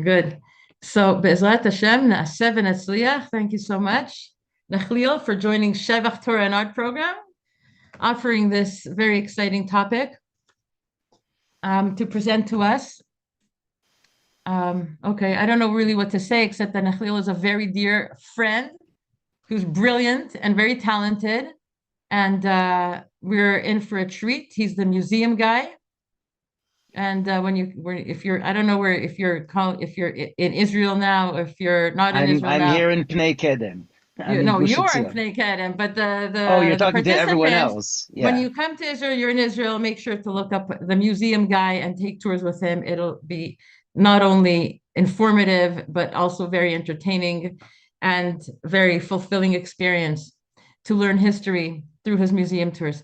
Good. So, Be'ezrat Hashem, Na'aseh v'Natzliach. Thank you so much, Nachliel, for joining Shevach Torah and Art program, offering this very exciting topic to present to us. Okay, I don't know really what to say except that Nachliel is a very dear friend who's brilliant and very talented, and we're in for a treat. He's the museum guy. And if you're, I don't know where, if you're in Israel now, or if you're not in Israel I'm now, here in Pnei Kedem. I'm you in know, Gush you're in Etzion. Pnei Kedem, but the Oh, you're the the talking to everyone participants, else. when Yeah. you come to Israel, you're in Israel, make sure to look up the museum guy and take tours with him. It'll be not only informative, but also very entertaining and very fulfilling experience to learn history through his museum tours.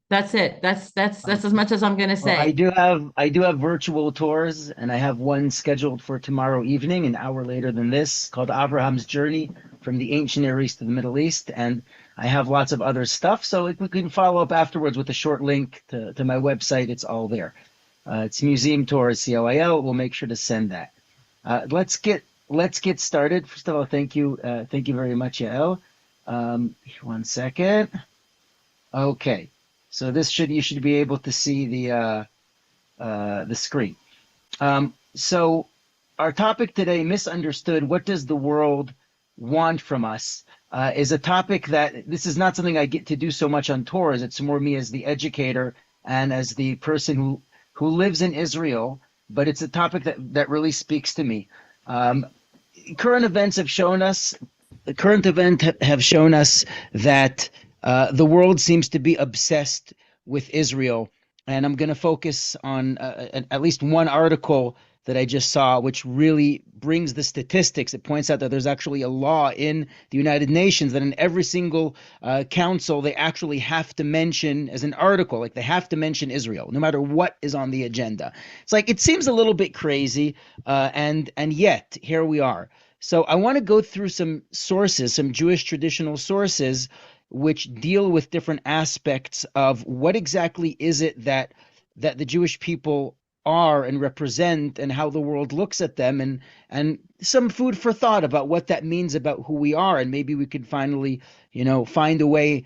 That's it. That's as Okay. much as I'm gonna Well, I say. do have I do have virtual tours, and I have one scheduled for tomorrow evening, an hour later than this, called Abraham's Journey from the Ancient Near East to the Middle East. And I have lots of other stuff. So if we can follow up afterwards with a short link to my website, it's all there. It's Museum Tours, COIL. We'll make sure to send that. Let's get started. First of all, thank you very much, Yael. One second. Okay, so this should you should be able to see the screen. So our topic today, misunderstood. What does the world want from us? Is a topic that this is not something I get to do so much on tours. It's more me as the educator and as the person who lives in Israel. But it's a topic that really speaks to me. Um, current events have shown us the current event have shown us that the world seems to be obsessed with Israel, and I'm going to focus on at least one article that I just saw, which really brings the statistics. It points out that there's actually a law in the United Nations that in every single council they actually have to mention as an article, like they have to mention Israel, no matter what is on the agenda. It's like it seems a little bit crazy, and yet here we are. So I want to go through some sources, some Jewish traditional sources, which deal with different aspects of what exactly is it that the Jewish people are and represent, and how the world looks at them, and some food for thought about what that means about who we are, and maybe we could finally, find a way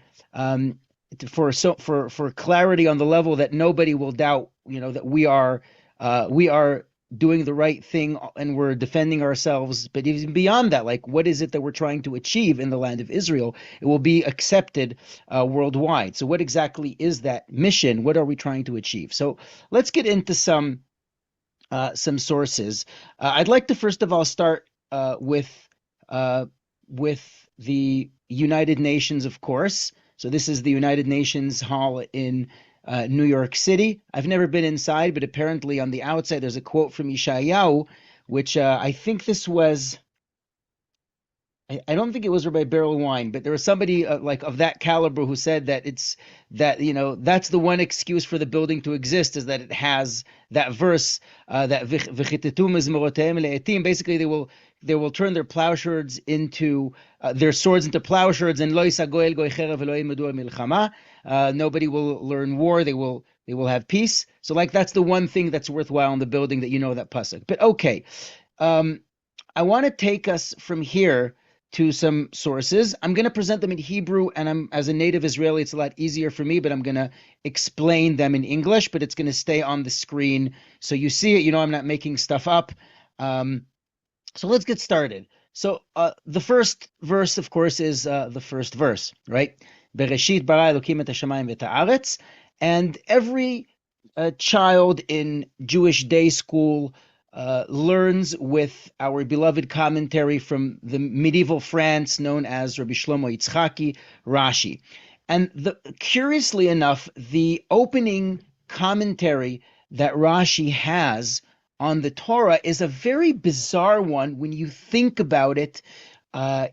for clarity on the level that nobody will doubt, that we are doing the right thing and we're defending ourselves. But even beyond that, like, what is it that we're trying to achieve in the land of Israel? It will be accepted worldwide. So what exactly is that mission? What are we trying to achieve? So let's get into some sources. I'd like to first of all start uh, with the United Nations, of course. So this is the United Nations Hall in New York City. I've never been inside, but apparently on the outside there's a quote from Yeshayahu, which I think this was. I don't think it was Rabbi Beryl Wine, but there was somebody like of that caliber who said that it's that that's the one excuse for the building to exist, is that it has that verse that v'chitetu mizmoroteim le'etim. Basically, they will turn their plowshares into their swords into plowshares, and lo yisa goel goy cherev v'lo yimedu milchama. Nobody will learn war. They will have peace. So like that's the one thing that's worthwhile in the building, that that pasuk. But okay, um, I want to take us from here to some sources. I'm going to present them in Hebrew, and as a native Israeli, it's a lot easier for me, but I'm going to explain them in English, but it's going to stay on the screen. So you see it, I'm not making stuff up. So let's get started. So the first verse, of course, is the first verse, right? Bereshit bara Elokim et hashamayim v'et haaretz. And every child in Jewish day school learns with our beloved commentary from the medieval France known as Rabbi Shlomo Yitzchaki, Rashi. And curiously enough, the opening commentary that Rashi has on the Torah is a very bizarre one when you think about it uh,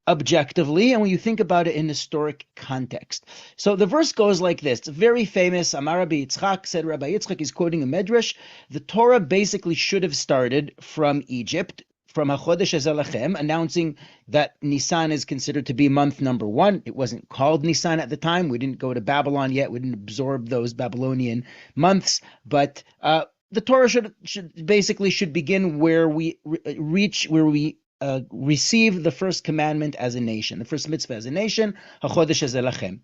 objectively, and when you think about it in historic context. So the verse goes like this. It's very famous. Amar Rabbi Yitzchak, said Rabbi Yitzchak, is quoting a medrash. The Torah basically should have started from Egypt, from HaChodesh Hazeh announcing that Nisan is considered to be month number 1. It wasn't called Nisan at the time. We didn't go to Babylon yet. We didn't absorb those Babylonian months. But the Torah should basically begin where we receive the first commandment as a nation, the first mitzvah as a nation, HaChodesh Hazeh Lachem.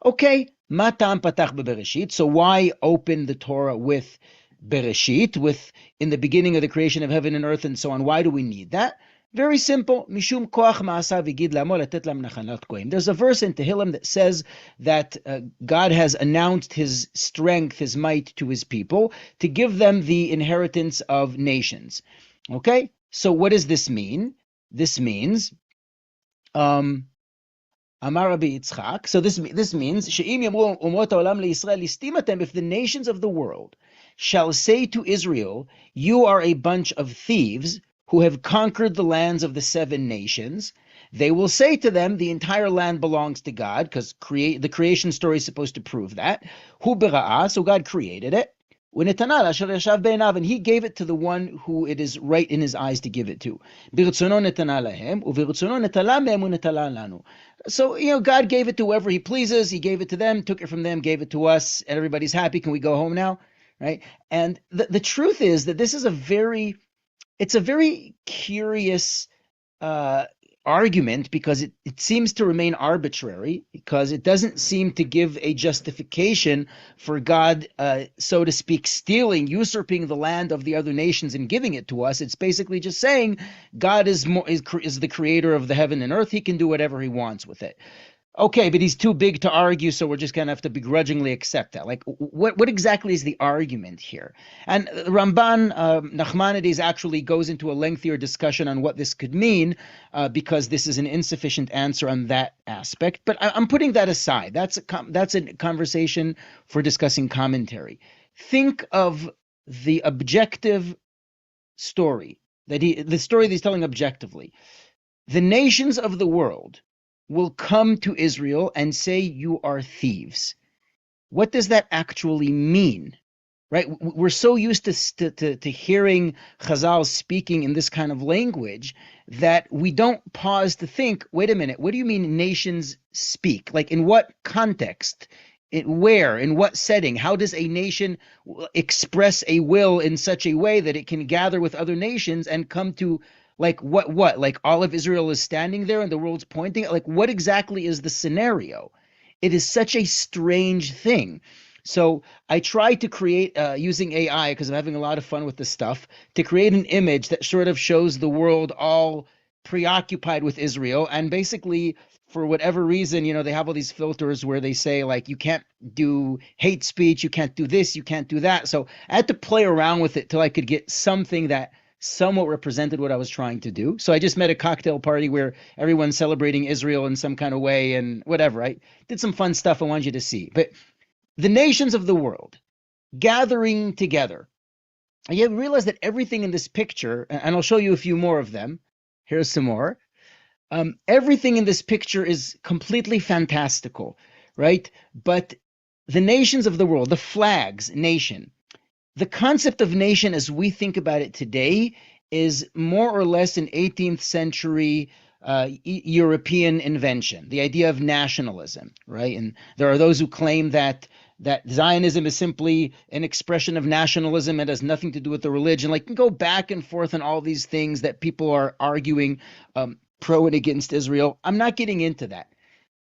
Okay, ma ta'am patach beBereshit? So why open the Torah with Bereshit, with in the beginning of the creation of heaven and earth and so on? Why do we need that? Very simple. Mishum koach ma'asav v'gid lamo letet lam nachalat goyim. There's a verse in Tehillim that says that God has announced His strength, His might to His people to give them the inheritance of nations. Okay, so what does this mean? This means, Amar Rabbi Yitzchak. So this means she'im yamru umot haolam leYisrael listim atem. If the nations of the world shall say to Israel, "You are a bunch of thieves who have conquered the lands of the 7 nations," they will say to them, the entire land belongs to God, because the creation story is supposed to prove that. Hu bera'ah, so God created it. And He gave it to the one who it is right in His eyes to give it to. So, God gave it to whoever He pleases. He gave it to them, took it from them, gave it to us. Everybody's happy. Can we go home now? Right? And the truth is that this is it's a very curious argument, because it seems to remain arbitrary, because it doesn't seem to give a justification for God, so to speak, usurping the land of the other nations and giving it to us. It's basically just saying God is the creator of the heaven and earth. He can do whatever He wants with it. Okay, but He's too big to argue, so we're just going to have to begrudgingly accept that. Like, what exactly is the argument here? And Ramban, Nachmanides, actually goes into a lengthier discussion on what this could mean, because this is an insufficient answer on that aspect. But I'm putting that aside. That's a conversation for discussing commentary. Think of the objective story, the story that he's telling objectively. The nations of the world will come to Israel and say, "You are thieves." What does that actually mean? Right? We're so used to hearing Chazal speaking in this kind of language that we don't pause to think, wait a minute, what do you mean nations speak? Like, in what context? Where? In what setting? How does a nation express a will in such a way that it can gather with other nations and come to, like, what? Like, all of Israel is standing there and the world's pointing? Like, what exactly is the scenario? It is such a strange thing. So I try to create, using AI, because I'm having a lot of fun with this stuff, to create an image that sort of shows the world all preoccupied with Israel. And basically, for whatever reason, they have all these filters where they say, like, you can't do hate speech, you can't do this, you can't do that. So I had to play around with it till I could get something that somewhat represented what I was trying to do. So I just met a cocktail party where everyone's celebrating Israel in some kind of way and whatever. I did some fun stuff I wanted you to see. But the nations of the world gathering together. And you realize that everything in this picture, and I'll show you a few more of them. Here's some more. Everything in this picture is completely fantastical, right? But the nations of the world, the flags, nation, the concept of nation as we think about it today is more or less an 18th century European invention, the idea of nationalism, right? And there are those who claim that Zionism is simply an expression of nationalism. It has nothing to do with the religion. Like, you can go back and forth on all these things that people are arguing pro and against Israel. I'm not getting into that.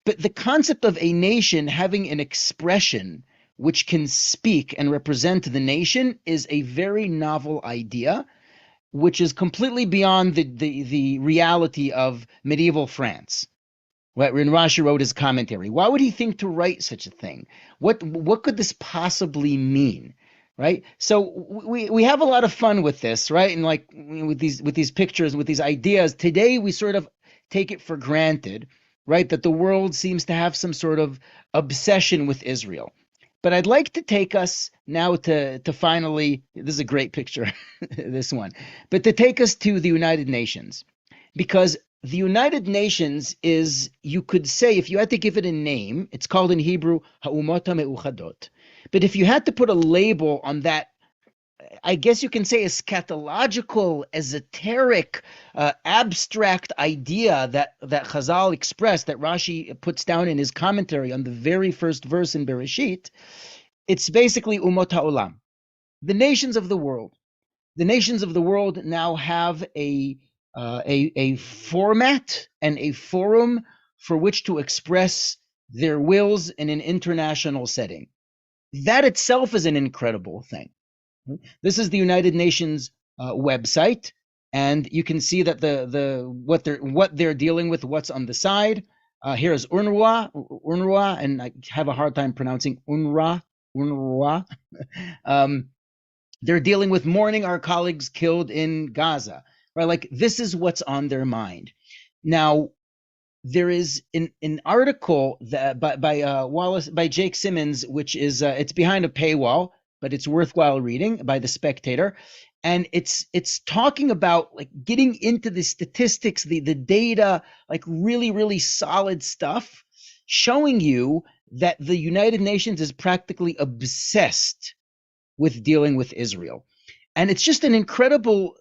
But the concept of a nation having an expression which can speak and represent the nation is a very novel idea, which is completely beyond the reality of medieval France. Right, when Rashi wrote his commentary, why would he think to write such a thing? What could this possibly mean? Right? So we have a lot of fun with this, right? And like with these pictures, with these ideas, today we sort of take it for granted, right, that the world seems to have some sort of obsession with Israel. But I'd like to take us now to finally, this is a great picture, this one, but to take us to the United Nations, because the United Nations is, you could say, if you had to give it a name, it's called in Hebrew, Ha'umot HaMe'uchadot. But if you had to put a label on that, I guess you can say eschatological, esoteric, abstract idea that Chazal expressed, that Rashi puts down in his commentary on the very first verse in Bereshit, it's basically Umot HaOlam. the nations of the world. The nations of the world now have a format and a forum for which to express their wills in an international setting. That itself is an incredible thing. This is the United Nations website, and you can see that what they're dealing with, what's on the side. Here is UNRWA, and I have a hard time pronouncing UNRWA. They're dealing with mourning our colleagues killed in Gaza, right? Like, this is what's on their mind. Now, there is an article that by Jake Simmons, which is it's behind a paywall, but it's worthwhile reading, by The Spectator, and it's talking about like getting into the statistics, the data, like really, really solid stuff, showing you that the United Nations is practically obsessed with dealing with Israel. And it's just an incredible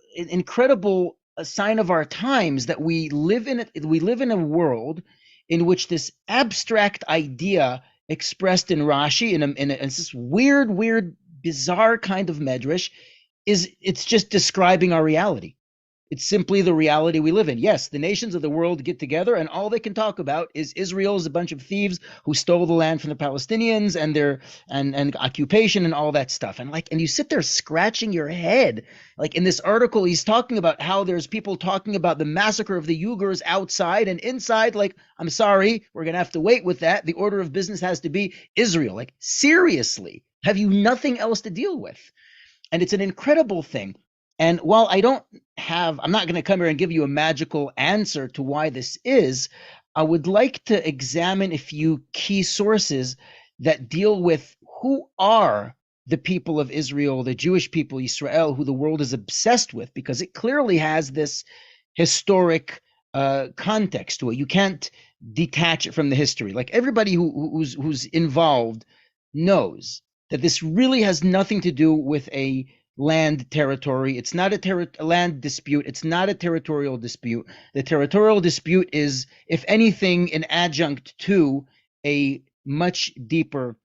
sign of our times that we live in a world in which this abstract idea expressed in Rashi in this weird, bizarre kind of medrash it's just describing our reality. It's simply the reality we live in. Yes, the nations of the world get together, and all they can talk about is Israel is a bunch of thieves who stole the land from the Palestinians and their and occupation and all that stuff. And you sit there scratching your head. Like in this article, he's talking about how there's people talking about the massacre of the Uyghurs outside, and inside, like, I'm sorry, we're gonna have to wait with that. The order of business has to be Israel. Like, seriously, have you nothing else to deal with? And it's an incredible thing. And while I'm not going to come here and give you a magical answer to why this is, I would like to examine a few key sources that deal with who are the people of Israel, the Jewish people, Israel, who the world is obsessed with, because it clearly has this historic context to it. You can't detach it from the history. Like, everybody who's involved knows that this really has nothing to do with a land territory. It's not a land dispute. It's not a territorial dispute. The territorial dispute is, if anything, an adjunct to a much deeper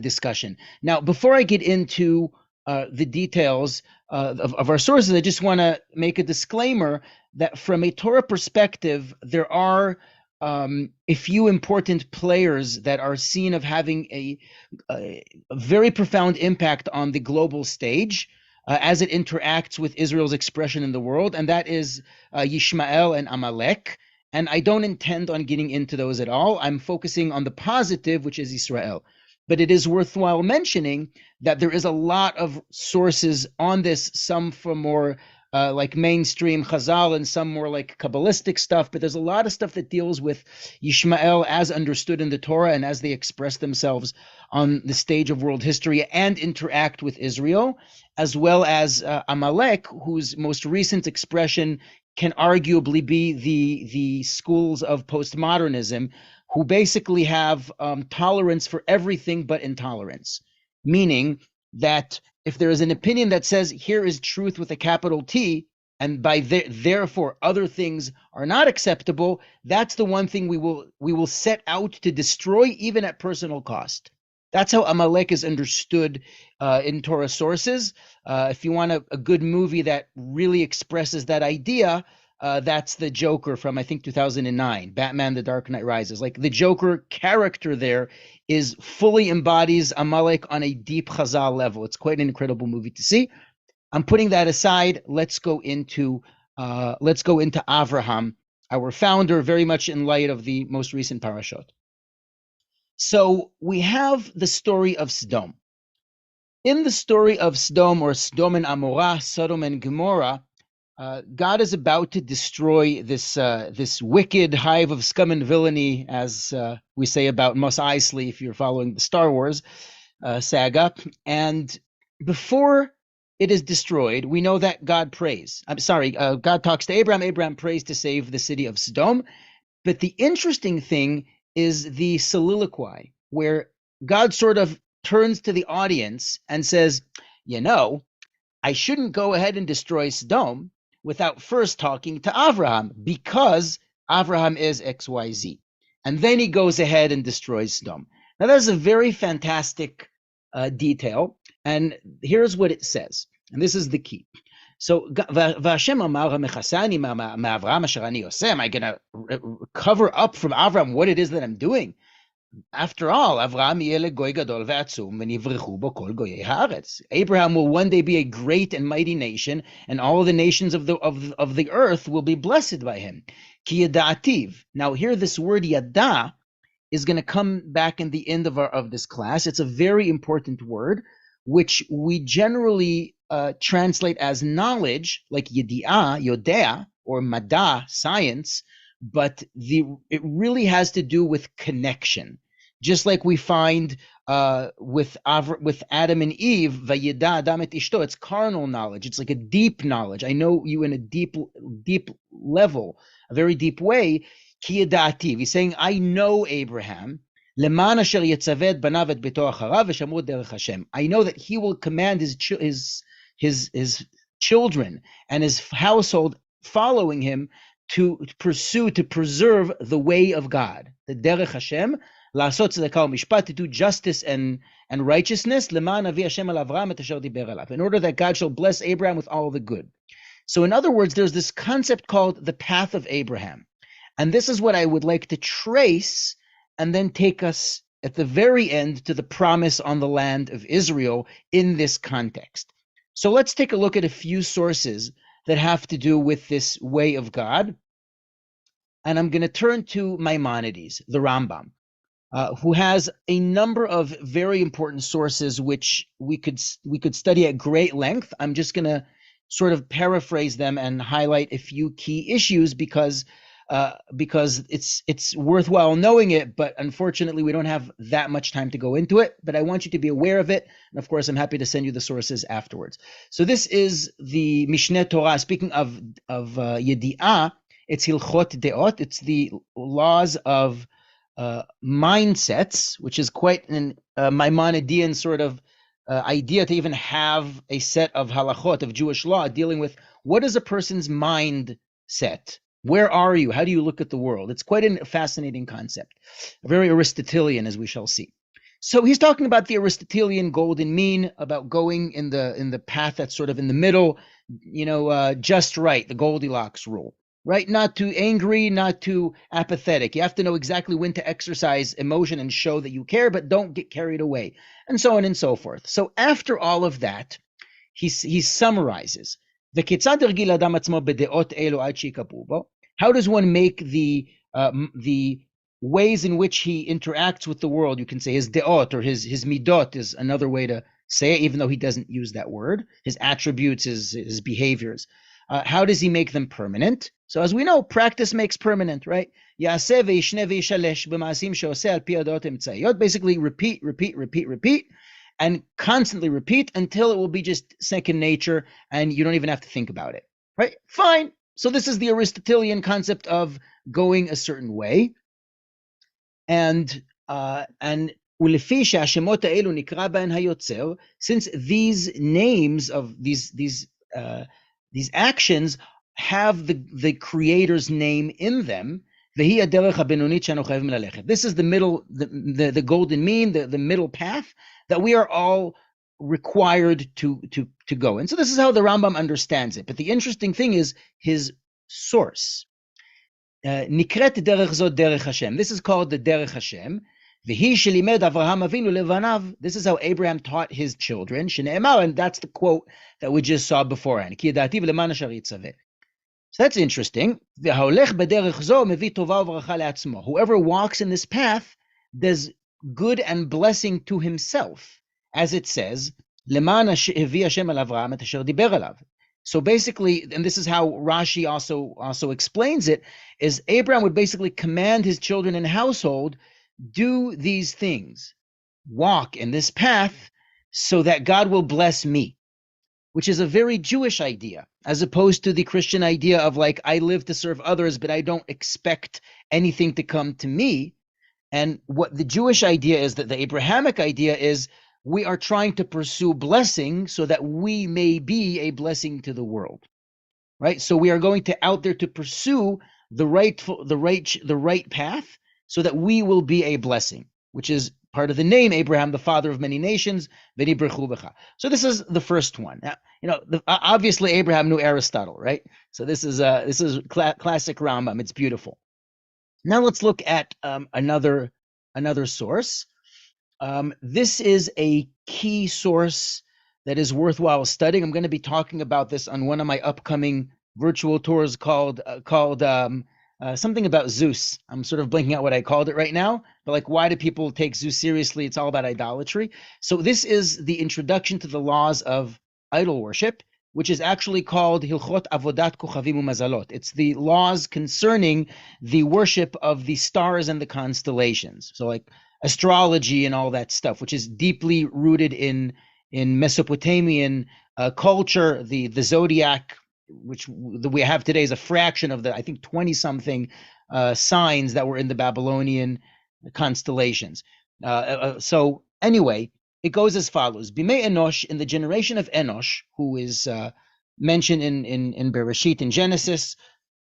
discussion. Now, before I get into the details of our sources, I just want to make a disclaimer that from a Torah perspective, there are a few important players that are seen of having a very profound impact on the global stage as it interacts with Israel's expression in the world, and that is Yishmael and Amalek. And I don't intend on getting into those at all. I'm focusing on the positive, which is Israel. But it is worthwhile mentioning that there is a lot of sources on this, some from more like mainstream Chazal and some more like Kabbalistic stuff, but there's a lot of stuff that deals with Yishmael as understood in the Torah and as they express themselves on the stage of world history and interact with Israel, as well as Amalek, whose most recent expression can arguably be the schools of postmodernism, who basically have tolerance for everything but intolerance, meaning that if there is an opinion that says here is truth with a capital T, and by therefore other things are not acceptable, that's the one thing we will set out to destroy, even at personal cost. That's how Amalek is understood in Torah sources. If you want a good movie that really expresses that idea, that's the Joker from, I think, 2009, Batman: The Dark Knight Rises. Like, the Joker character there fully embodies Amalek on a deep Chazal level. It's quite an incredible movie to see. I'm putting that aside. Let's go into Avraham, our founder, very much in light of the most recent parashot. So we have the story of Sodom. In the story of Sodom, or Sodom and Amorah, Sodom and Gomorrah, God is about to destroy this wicked hive of scum and villainy, as we say about Mos Eisley, if you're following the Star Wars saga. And before it is destroyed, we know that God prays. God talks to Abraham. Abraham prays to save the city of Sodom. But the interesting thing is the soliloquy, where God sort of turns to the audience and says, I shouldn't go ahead and destroy Sodom without first talking to Avraham, because Avraham is XYZ. And then he goes ahead and destroys Sodom. Now, that's a very fantastic detail, And here's what it says, and this is the key. So, Vashem amar mechasani ma'Avram asher ani oseh. Am I going to cover up from Avram what it is that I'm doing? After all, Avraham yeh legoy gadol ve'atzum v'nivrechu bo kol goyei haaretz. Abraham will one day be a great and mighty nation, and all the nations of the earth will be blessed by him. Ki yada'ativ. Now, here this word yada is going to come back in the end of this class. It's a very important word, which we generally translate as knowledge, like yedi'ah, yodea, or mada, science, but it really has to do with connection. Just like we find with Adam and Eve, vayida Adam et ishto, it's carnal knowledge. It's like a deep knowledge. I know you in a deep level, a very deep way. Ki yada'ativ. He's saying, I know Abraham. Leman asher yetzaved banav et beto acharav v'shamru derech Hashem. I know that he will command his children and his household following him to preserve the way of God, the derech Hashem, la'asot tzedakah u'mishpat, to do justice and righteousness, leman avi Hashem al Avram et asher diber alav, in order that God shall bless Abraham with all the good. So in other words, there's this concept called the path of Abraham. And this is what I would like to trace and then take us at the very end to the promise on the land of Israel in this context. So let's take a look at a few sources that have to do with this way of God. And I'm going to turn to Maimonides, the Rambam, who has a number of very important sources which we could study at great length. I'm just going to sort of paraphrase them and highlight a few key issues because it's worthwhile knowing it, but unfortunately we don't have that much time to go into it. But I want you to be aware of it, and of course I'm happy to send you the sources afterwards. So this is the Mishneh Torah. Speaking of Yedi'ah, it's Hilchot Deot. It's the laws of mindsets, which is quite an Maimonidean sort of idea to even have a set of halachot of Jewish law dealing with what is a person's mindset. Where are you? How do you look at the world? It's quite a fascinating concept, very Aristotelian, as we shall see. So he's talking about the Aristotelian golden mean, about going in the path that's sort of in the middle, just right, the Goldilocks rule, right? Not too angry, not too apathetic. You have to know exactly when to exercise emotion and show that you care, but don't get carried away, and so on and so forth. So after all of that, he summarizes. How does one make the ways in which he interacts with the world? You can say his deot, or his midot is another way to say it, even though he doesn't use that word. His attributes, his behaviors. How does he make them permanent? So as we know, practice makes permanent, right? Basically repeat, and constantly repeat until it will be just second nature and you don't even have to think about it, right? Fine. So this is the Aristotelian concept of going a certain way. And since these names of these actions have the Creator's name in them, this is the middle, the golden mean, the middle path that we are all required to go. And so this is how the Rambam understands it. But the interesting thing is his source. Nikret derech zot derech Hashem. This is called the derech Hashem. V'hi shelimed Avraham Avinu levanav. This is how Abraham taught his children. Shne'emar, and that's the quote that we just saw beforehand. Ki yada'ativ leman asher yitzaveh. So that's interesting. Whoever walks in this path does good and blessing to himself, as it says, so basically, and this is how Rashi also explains it, is Abraham would basically command his children and household, do these things, walk in this path so that God will bless me, which is a very Jewish idea, as opposed to the Christian idea of like, I live to serve others, but I don't expect anything to come to me. And what the Jewish idea is, that the Abrahamic idea is, we are trying to pursue blessing so that we may be a blessing to the world, right? So we are going out there to pursue the right path so that we will be a blessing, which is part of the name Abraham, the father of many nations. So this is the first one. Now, obviously Abraham knew Aristotle, right? So this is classic Rambam. It's beautiful. Now let's look at another source. This is a key source that is worthwhile studying. I'm going to be talking about this on one of my upcoming virtual tours called something about Zeus. I'm sort of blanking out what I called it right now, but like, why do people take Zeus seriously? It's all about idolatry. So this is the introduction to the laws of idol worship, which is actually called Hilchot Avodat Kochavim Umazalot. It's the laws concerning the worship of the stars and the constellations. So like astrology and all that stuff, which is deeply rooted in Mesopotamian culture. The zodiac, which we have today, is a fraction of the, I think, 20-something signs that were in the Babylonian constellations. So anyway, it goes as follows. Bimei Enosh, in the generation of Enosh, who is mentioned in Bereshit, in Genesis,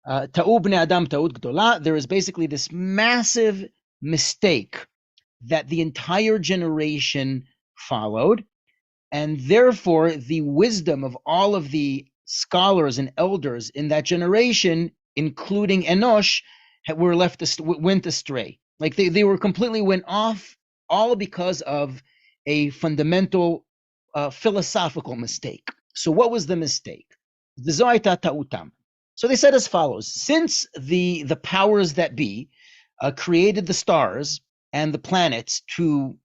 Ta'u bnei Adam ta'ut gdola, there is basically this massive mistake that the entire generation followed, and therefore the wisdom of all of the scholars and elders in that generation, including Enosh, went astray. Like they were completely went off, all because of a fundamental philosophical mistake. So what was the mistake? So they said as follows: since the powers that be created the stars and the planets to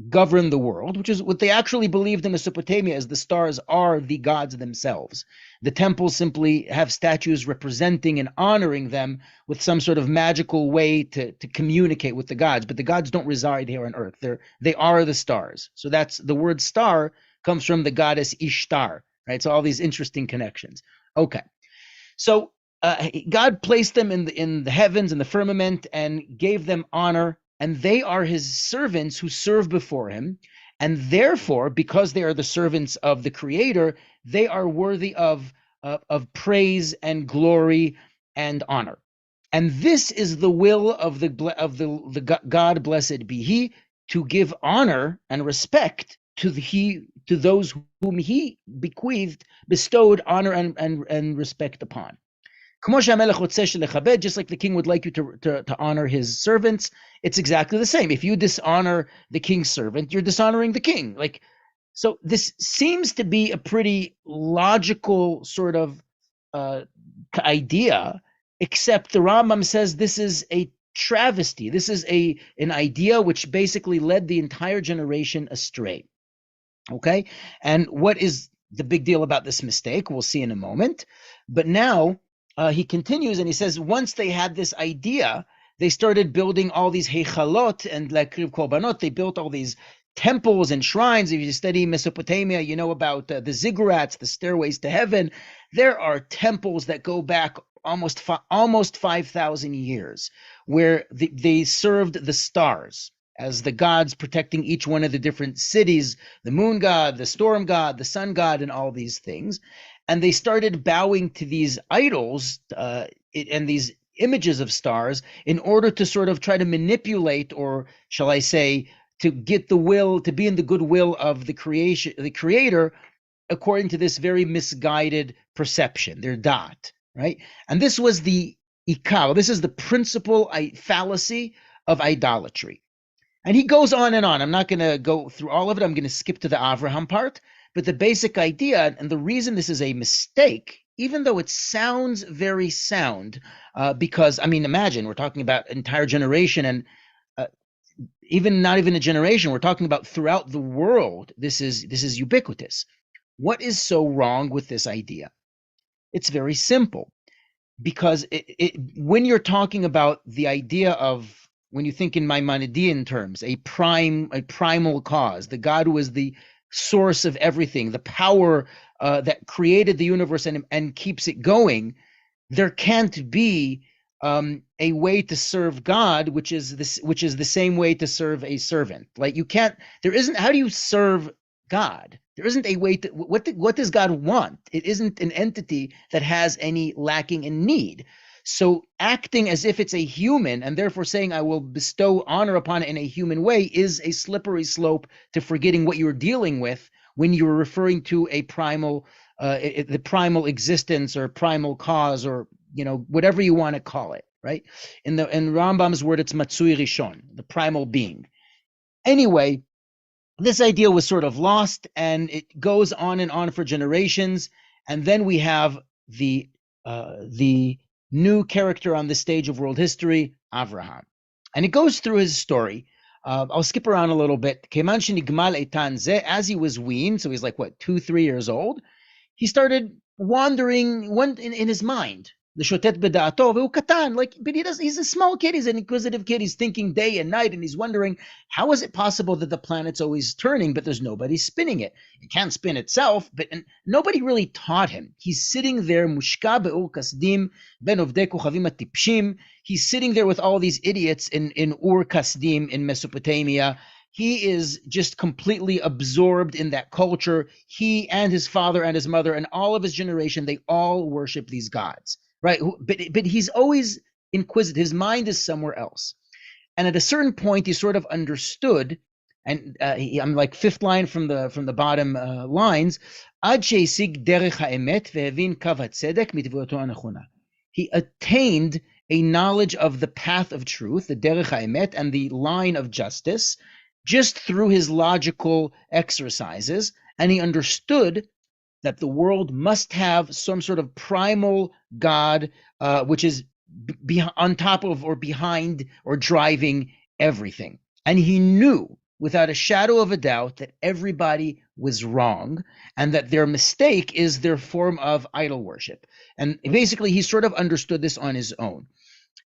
govern the world, which is what they actually believed in Mesopotamia, as the stars are the gods themselves. The temples simply have statues representing and honoring them with some sort of magical way to communicate with the gods, but the gods don't reside here on earth. They are the stars. So that's the word star comes from the goddess Ishtar, right? So all these interesting connections. Okay. So God placed them in the heavens and the firmament and gave them honor, and they are his servants who serve before him. And therefore, because they are the servants of the Creator, they are worthy of praise and glory and honor. And this is the will of the God, blessed be He, to give honor and respect to those whom He bestowed honor and respect upon. Just like the king would like you to honor his servants, it's exactly the same. If you dishonor the king's servant, you're dishonoring the king. Like, so this seems to be a pretty logical sort of idea, except the Rambam says this is a travesty. This is an idea which basically led the entire generation astray. Okay, and what is the big deal about this mistake? We'll see in a moment. But now he continues and he says, once they had this idea, they started building all these heichalot and lakriv korbanot. They built all these temples and shrines. If you study Mesopotamia, you know about the ziggurats, the stairways to heaven. There are temples that go back almost 5,000 years, where they served the stars as the gods protecting each one of the different cities, the moon god, the storm god, the sun god, and all these things. And they started bowing to these idols and these images of stars in order to sort of try to manipulate, or shall I say, to get the will, to be in the goodwill of the Creator, according to this very misguided perception, their dot, right? And this was the ikal. This is the principal fallacy of idolatry. And he goes on and on. I'm not going to go through all of it. I'm going to skip to the Avraham part. But the basic idea, and the reason this is a mistake, even though it sounds very sound, because, I mean, imagine, we're talking about an entire generation, and not even a generation, we're talking about throughout the world. This is ubiquitous. What is so wrong with this idea? It's very simple. Because when you're talking about the idea of, when you think in Maimonidean terms, a primal cause, the God who is the source of everything, the power that created the universe and keeps it going, there can't be a way to serve God which is the same way to serve a servant. Like, you can't. There isn't. How do you serve God? There isn't a way to. What does God want? It isn't an entity that has any lacking in need. So acting as if it's a human and therefore saying I will bestow honor upon it in a human way is a slippery slope to forgetting what you're dealing with when you're referring to a primal, the primal existence or primal cause, or whatever you want to call it, right? In Rambam's word, it's Matsui Rishon, the primal being. Anyway, this idea was sort of lost, and it goes on and on for generations. And then we have the new character on the stage of world history, Avraham. And it goes through his story. I'll skip around a little bit. As he was weaned, so he's like, 2-3 years old, he started wandering in his mind. The shotet b'da'ato v'hu katan, but he's a small kid, he's an inquisitive kid, he's thinking day and night, and he's wondering, how is it possible that the planet's always turning, but there's nobody spinning it? It can't spin itself, and nobody really taught him. He's sitting there, mushka be'ur kasdim, ben ovdei kochavim atipshim. He's sitting there with all these idiots in Ur Kasdim in Mesopotamia. He is just completely absorbed in that culture. He and his father and his mother and all of his generation, they all worship these gods. Right, but he's always inquisitive. His mind is somewhere else, and at a certain point, he sort of understood. And I'm like fifth line from the bottom lines. He attained a knowledge of the path of truth, the derech haemet, and the line of justice, just through his logical exercises, and he understood that the world must have some sort of primal God, which is on top of or behind or driving everything. And he knew without a shadow of a doubt that everybody was wrong and that their mistake is their form of idol worship. And basically, he sort of understood this on his own.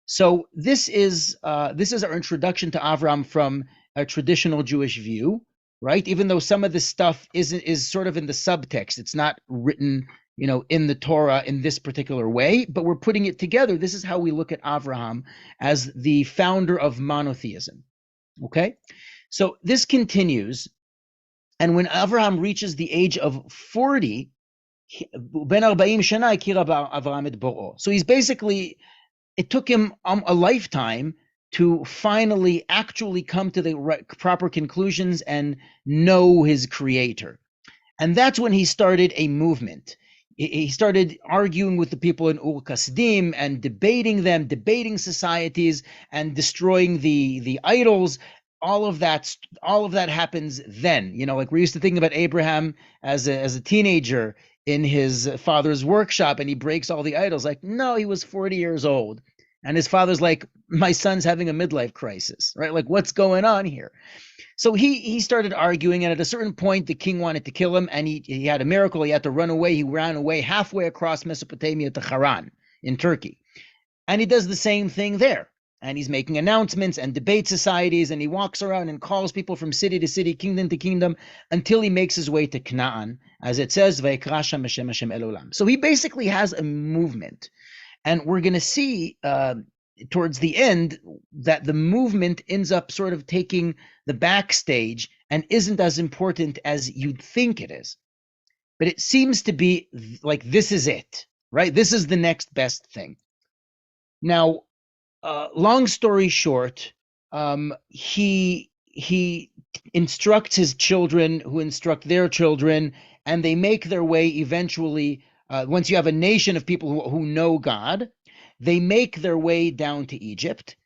So this is our introduction to Avram from a traditional Jewish view. Right? Even though some of this stuff is sort of in the subtext, it's not written, in the Torah in this particular way, but we're putting it together. This is how we look at Avraham as the founder of monotheism. Okay? So this continues, and when Avraham reaches the age of 40, ben 40 shana akira Avraham et bor'o. So he's basically, it took him a lifetime to finally actually come to the proper conclusions and know his creator. And that's when he started a movement. He started arguing with the people in Ur Kasdim and debating societies and destroying the idols. All of that happens then. Like we're used to thinking about Abraham as a teenager in his father's workshop, and he breaks all the idols. Like, no, he was 40 years old. And his father's like, my son's having a midlife crisis, right? Like, what's going on here? So he started arguing, and at a certain point, the king wanted to kill him, and he had a miracle. He had to run away. He ran away halfway across Mesopotamia to Haran in Turkey. And he does the same thing there. And he's making announcements and debate societies, and he walks around and calls people from city to city, kingdom to kingdom, until he makes his way to Canaan, as it says, Vayikra Sham Hashem Hashem El Olam. So he basically has a movement. And we're going to see towards the end that the movement ends up sort of taking the backstage and isn't as important as you'd think it is. But it seems to be like, this is it, right? This is the next best thing. Now, long story short, he instructs his children who instruct their children, and they make their way eventually. Once you have a nation of people who know God, they make their way down to Egypt,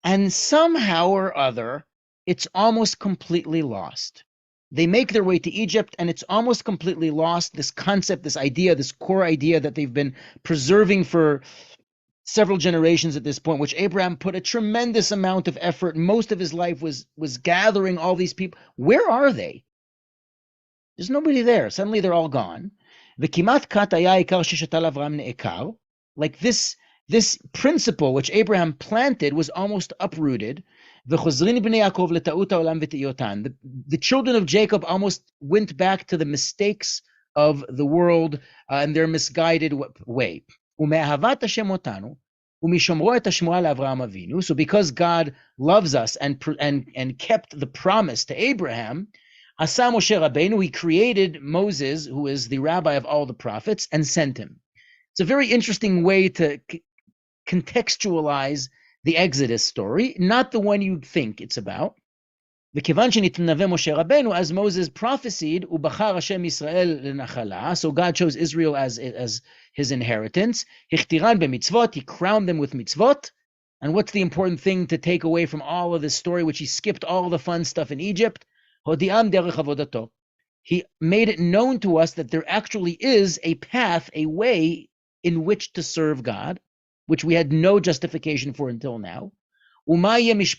and somehow or other, it's almost completely lost. They make their way to Egypt, and it's almost completely lost, this concept, this idea, this core idea that they've been preserving for several generations at this point, which Abraham put a tremendous amount of effort. Most of his life was gathering all these people. Where are they? There's nobody there. Suddenly they're all gone. Like this principle which Abraham planted was almost uprooted. The children of Jacob almost went back to the mistakes of the world and their misguided way. So because God loves us and kept the promise to Abraham, Asa Moshe Rabbeinu, he created Moses, who is the rabbi of all the prophets, and sent him. It's a very interesting way to contextualize the Exodus story, not the one you think it's about. וכיוון שנתנבא משה רבנו, as Moses prophesied, ובחר השם ישראל לנחלה, so God chose Israel as his inheritance, הכתירן במצוות, he crowned them with mitzvot. And what's the important thing to take away from all of this story, which he skipped all the fun stuff in Egypt? הודיעם דרך עבודתו. He made it known to us that there actually is a path, a way in which to serve God, which we had no justification for until now. And what's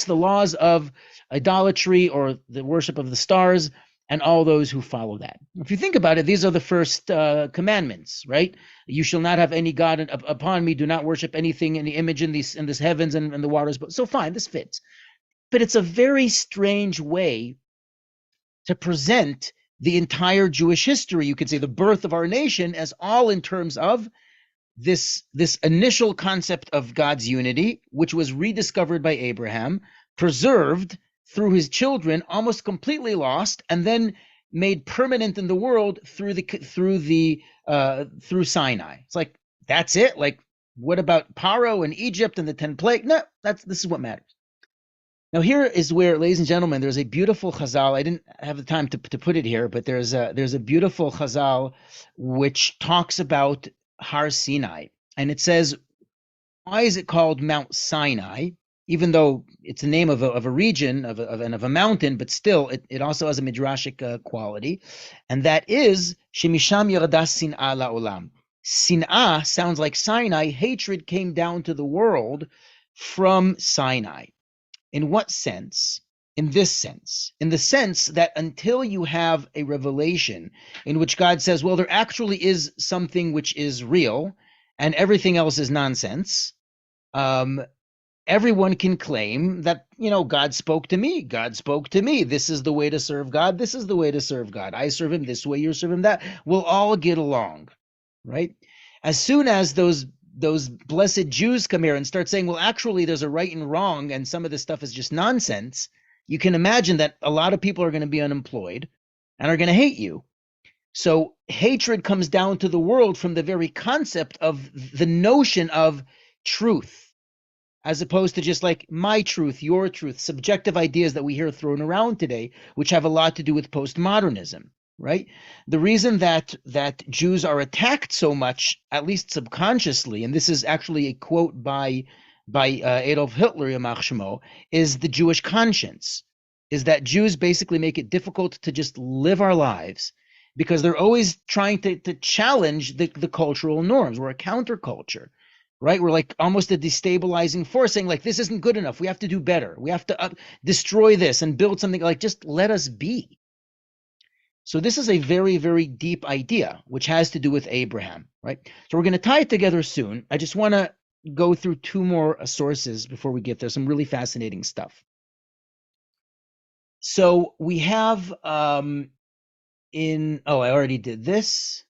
the laws of idolatry or the worship of the stars and all those who follow that? If you think about it, these are the first commandments, right? You shall not have any God upon me. Do not worship anything, any image in this heavens and the waters. So fine, this fits. But it's a very strange way to present the entire Jewish history. You could say the birth of our nation as all in terms of this initial concept of God's unity, which was rediscovered by Abraham, preserved through his children, almost completely lost, and then made permanent in the world through Sinai. It's like, that's it? Like, what about Paro and Egypt and the 10 plagues? No, this is what matters. Now here is where, ladies and gentlemen, there's a beautiful chazal. I didn't have the time to put it here, but there's a beautiful chazal which talks about Har Sinai, and it says, why is it called Mount Sinai? Even though it's the name of a region of a mountain, but still it also has a midrashic quality, and that is Shemisham Yeradas Sin'a La'olam. Sin'a sounds like Sinai. Hatred came down to the world from Sinai. In what sense? In this sense, in the sense that until you have a revelation in which God says, well, there actually is something which is real and everything else is nonsense, everyone can claim that, God spoke to me. God spoke to me. This is the way to serve God. This is the way to serve God. I serve him this way. You serve him that. We'll all get along, right? As soon as those blessed Jews come here and start saying, well, actually, there's a right and wrong, and some of this stuff is just nonsense, you can imagine that a lot of people are going to be unemployed and are going to hate you. So hatred comes down to the world from the very concept of the notion of truth, as opposed to just like my truth, your truth, subjective ideas that we hear thrown around today, which have a lot to do with postmodernism, right? The reason that Jews are attacked so much, at least subconsciously, and this is actually a quote by Adolf Hitler, Yamach Shemo, is the Jewish conscience, is that Jews basically make it difficult to just live our lives because they're always trying to challenge the cultural norms. We're a counterculture, right? We're like almost a destabilizing force, saying like, this isn't good enough. We have to do better. We have to destroy this and build something, like just let us be. So this is a very, very deep idea, which has to do with Abraham, right? So we're going to tie it together soon. I just want to go through two more sources before we get there, some really fascinating stuff. So we have I already did this.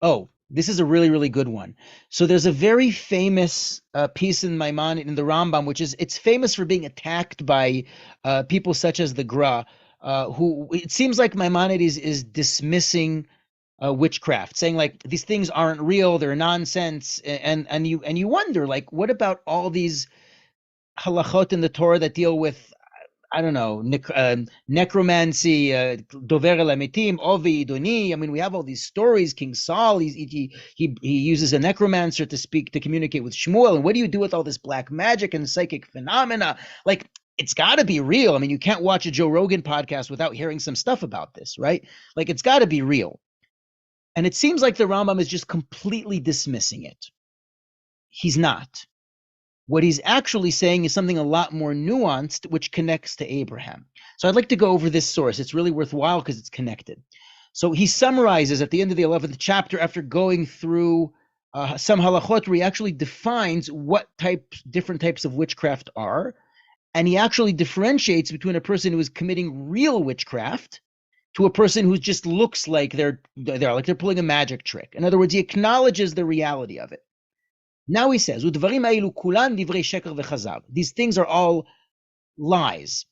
Oh, this is a really, really good one. So there's a very famous piece in Maimonides, in the Rambam, it's famous for being attacked by people such as the Gra, who it seems like Maimonides is dismissing witchcraft, saying like these things aren't real, they're nonsense, and you wonder, like, what about all these halachot in the Torah that deal with, I don't know, necromancy, dover el hamitim, ovi, idoni. I mean, we have all these stories. King Saul, he uses a necromancer to communicate with Shmuel. And what do you do with all this black magic and psychic phenomena? Like, it's got to be real. I mean, you can't watch a Joe Rogan podcast without hearing some stuff about this, right? Like, it's got to be real. And it seems like the Rambam is just completely dismissing it. He's not. What he's actually saying is something a lot more nuanced, which connects to Abraham. So I'd like to go over this source. It's really worthwhile because it's connected. So he summarizes at the end of the 11th chapter, after going through some halachot, where he actually defines what different types of witchcraft are. And he actually differentiates between a person who is committing real witchcraft to a person who just looks like they're pulling a magic trick. In other words, he acknowledges the reality of it. Now he says, these things are all lies.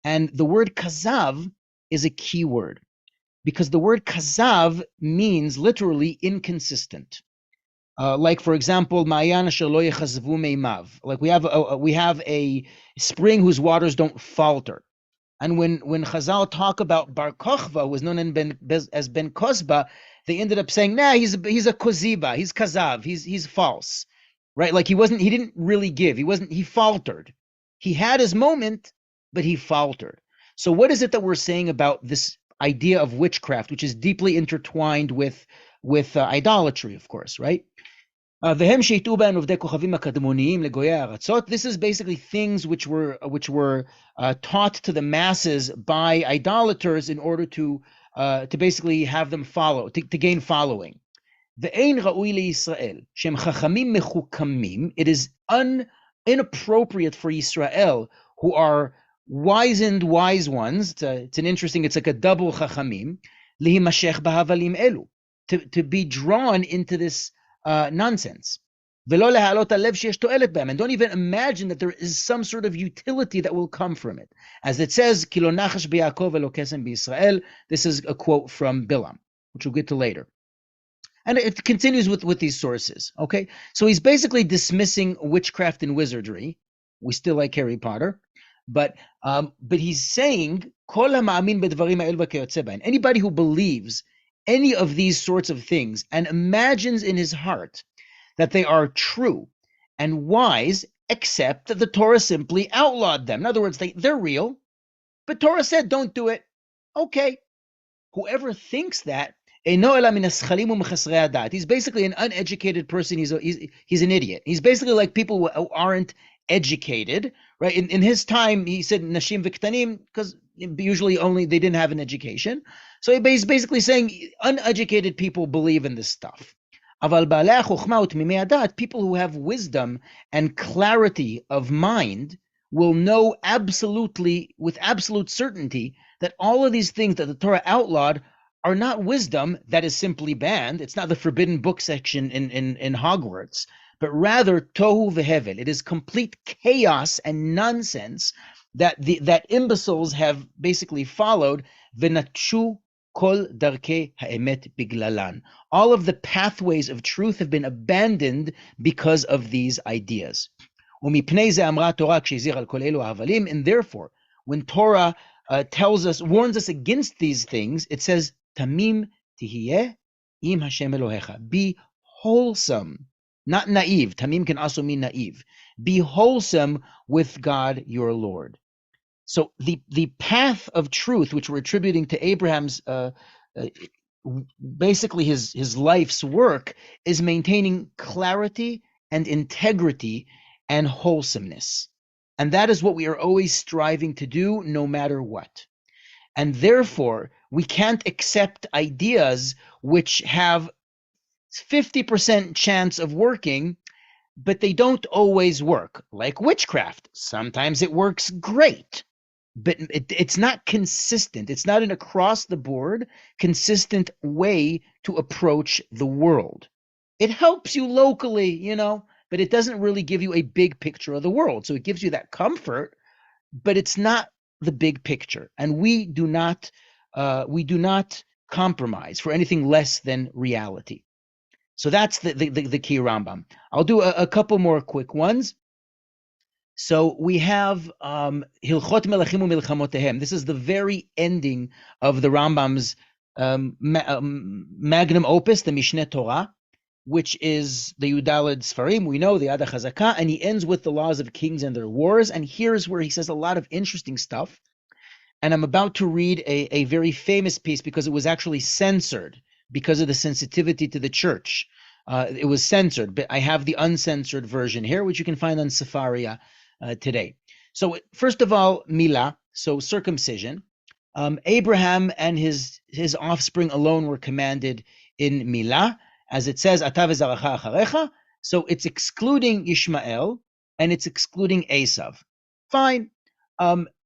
And the word kazav is a key word, because the word kazav means literally inconsistent. Like, for example, Ma'ayan asher lo yechazvu meimav. Like we have a spring whose waters don't falter. And when Chazal talk about Bar Kochva, who was known as Ben Kozba, they ended up saying, nah, he's a koziba, he's kazav, he's false, right? Like he didn't really give, he faltered. He had his moment, but he faltered. So what is it that we're saying about this idea of witchcraft, which is deeply intertwined with idolatry, of course, right? This is basically things which were taught to the masses by idolaters in order to basically have them follow, to gain following. It is inappropriate for Israel, who are wizened wise ones. It's like a double chachamim, to be drawn into this nonsense. And don't even imagine that there is some sort of utility that will come from it. As it says, this is a quote from Bilam, which we'll get to later. And it continues with these sources, okay? So he's basically dismissing witchcraft and wizardry. We still like Harry Potter. But he's saying, anybody who believes any of these sorts of things and imagines in his heart that they are true and wise, except that the Torah simply outlawed them. In other words, they're real, but Torah said don't do it. Okay. Whoever thinks that, he's basically an uneducated person. He's an idiot. He's basically like people who aren't educated, right? In his time, he said nashim v'ktanim because usually only they didn't have an education. So he's basically saying uneducated people believe in this stuff. People who have wisdom and clarity of mind will know absolutely, with absolute certainty, that all of these things that the Torah outlawed are not wisdom that is simply banned. It's not the forbidden book section in Hogwarts, but rather tohu vehevel. It is complete chaos and nonsense that imbeciles have basically followed. V'natshu kol darkei ha'emet biglalan. All of the pathways of truth have been abandoned because of these ideas. Umipnei ze amra Torah k'shezir al kol elu ha'avalim. And therefore, when Torah warns us against these things, it says, Tamim tihiyeh im Hashem Elohecha. Be wholesome, not naive. Tamim can also mean naive. Be wholesome with God your Lord. So the path of truth, which we're attributing to Abraham's, basically his life's work, is maintaining clarity and integrity and wholesomeness. And that is what we are always striving to do, no matter what. And therefore, we can't accept ideas which have 50% chance of working, but they don't always work, like witchcraft. Sometimes it works great, but it's not consistent. It's not an across-the-board, consistent way to approach the world. It helps you locally, but it doesn't really give you a big picture of the world. So it gives you that comfort, but it's not the big picture. And we do not compromise for anything less than reality. So that's the key Rambam. I'll do a couple more quick ones. So we have Hilchot Melachim u'Milchamotehem. This is the very ending of the Rambam's magnum opus, the Mishneh Torah, which is the Yudalad Sfarim, we know, the Ada Chazaka, and he ends with the laws of kings and their wars. And here's where he says a lot of interesting stuff. And I'm about to read a very famous piece because it was actually censored because of the sensitivity to the church. It was censored, but I have the uncensored version here, which you can find on Sefaria today. So first of all, Milah, so circumcision. Abraham and his offspring alone were commanded in Milah, as it says, Ata v'zaracha acharecha. So it's excluding Ishmael and it's excluding Esav. Fine.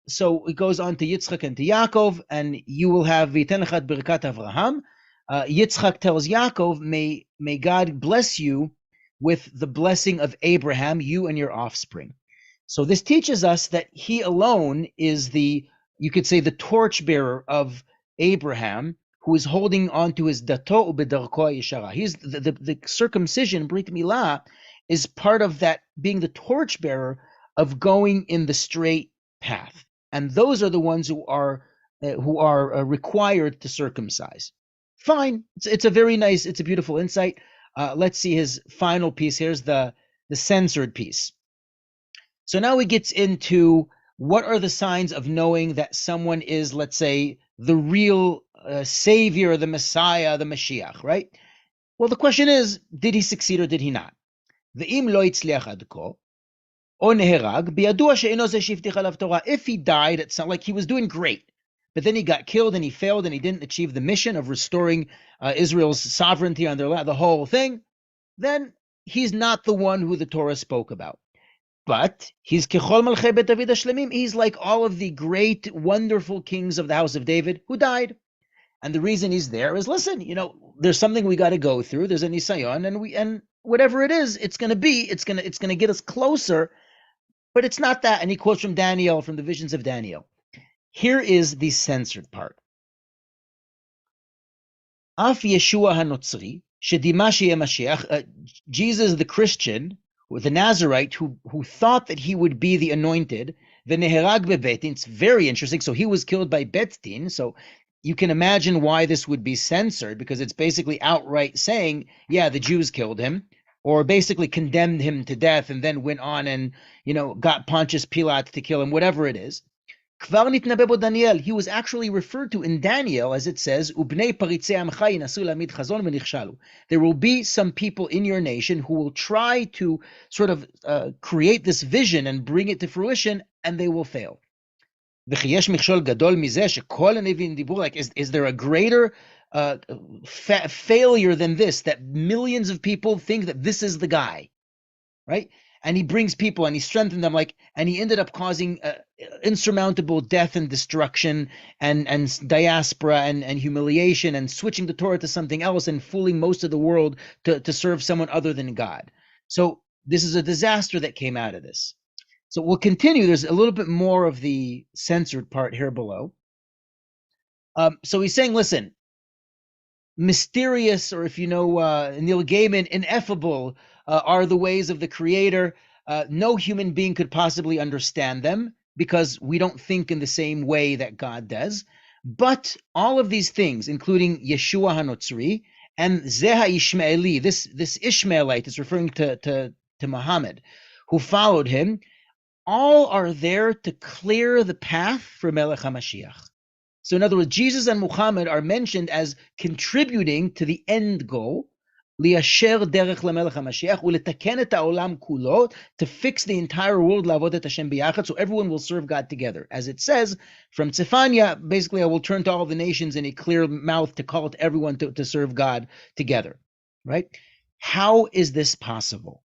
So it goes on to Yitzchak and to Yaakov, and you will have V'yiten lecha et birkat Avraham. Yitzchak tells Yaakov, may God bless you with the blessing of Abraham, you and your offspring. So this teaches us that he alone is you could say, the torchbearer of Abraham, who is holding on to his dato ubedarko yeshara. He's the circumcision, Brit Milah, is part of that being the torchbearer of going in the straight path. And those are the ones who are required to circumcise. Fine. It's a very nice, it's a beautiful insight. Let's see his final piece. Here's the censored piece. So now he gets into what are the signs of knowing that someone is, let's say, the real savior, the Messiah, the Mashiach, right? Well, the question is, did he succeed or did he not? Ve'im lo itzliach ad כה, או נהרג, בידוע שאינו זה שהבטיח עליו תורה. If he died, it sounded like he was doing great, but then he got killed and he failed and he didn't achieve the mission of restoring Israel's sovereignty on their land, the whole thing, then he's not the one who the Torah spoke about. But he's kechol malchei bet David hashlemim. He's like all of the great, wonderful kings of the house of David who died. And the reason he's there is, listen, there's something we got to go through. There's a nisayon, and whatever it is, it's going to get us closer. But it's not that. And he quotes from Daniel, from the visions of Daniel. Here is the censored part. Af Yeshua hanotzri shedima sheyeh Mashiach. Jesus the Christian, or the Nazarite, who thought that he would be the anointed, v'neherag bebetin. It's very interesting. So he was killed by Bet Din. So you can imagine why this would be censored, because it's basically outright saying, yeah, the Jews killed him, or basically condemned him to death and then went on and, got Pontius Pilate to kill him, whatever it is. Kvar nitnabe bo Daniel. He was actually referred to in Daniel, as it says, Ubnei paritzei amcha yinasu lamid chazon v'nichshalu. There will be some people in your nation who will try to sort of create this vision and bring it to fruition, and they will fail. Like, is there a greater failure than this, that millions of people think that this is the guy, right? And he brings people and he strengthened them, and he ended up causing insurmountable death and destruction and diaspora and humiliation, and switching the Torah to something else and fooling most of the world to serve someone other than God. So this is a disaster that came out of this. So we'll continue. There's a little bit more of the censored part here below. So he's saying, listen, mysterious, or if you know Neil Gaiman, ineffable are the ways of the Creator. No human being could possibly understand them, because we don't think in the same way that God does. But all of these things, including Yeshua HaNotzri and Zeha Ishmaeli, this Ishmaelite is referring to Muhammad, who followed him, all are there to clear the path for Melech HaMashiach. So in other words, Jesus and Muhammad are mentioned as contributing to the end goal, liyasher derech lemelech HaMashiach, uletaken et ha'olam kulo, to fix the entire world, la'avod et Hashem biyachad, so everyone will serve God together. As it says from Tzefania, basically, I will turn to all the nations in a clear mouth to call to everyone to serve God together, right? How is this possible?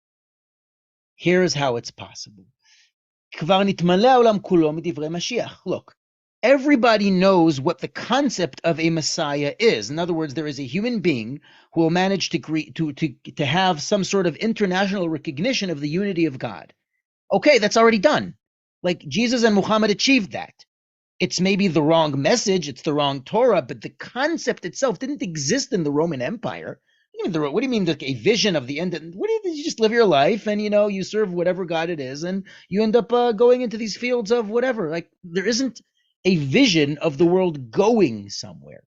Here's how it's possible. Look, everybody knows what the concept of a Messiah is. In other words, there is a human being who will manage to have some sort of international recognition of the unity of God. Okay, that's already done. Like, Jesus and Muhammad achieved that. It's maybe the wrong message, it's the wrong Torah, but the concept itself didn't exist in the Roman Empire. What do you mean, like a vision of the end? You just live your life and, you serve whatever God it is, and you end up going into these fields of whatever. Like, there isn't a vision of the world going somewhere.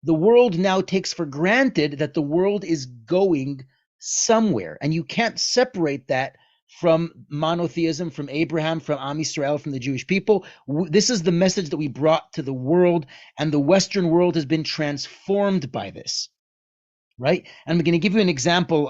The world now takes for granted that the world is going somewhere, and you can't separate that from monotheism, from Abraham, from Am Yisrael, from the Jewish people. This is the message that we brought to the world, and the Western world has been transformed by this. Right? And I'm going to give you an example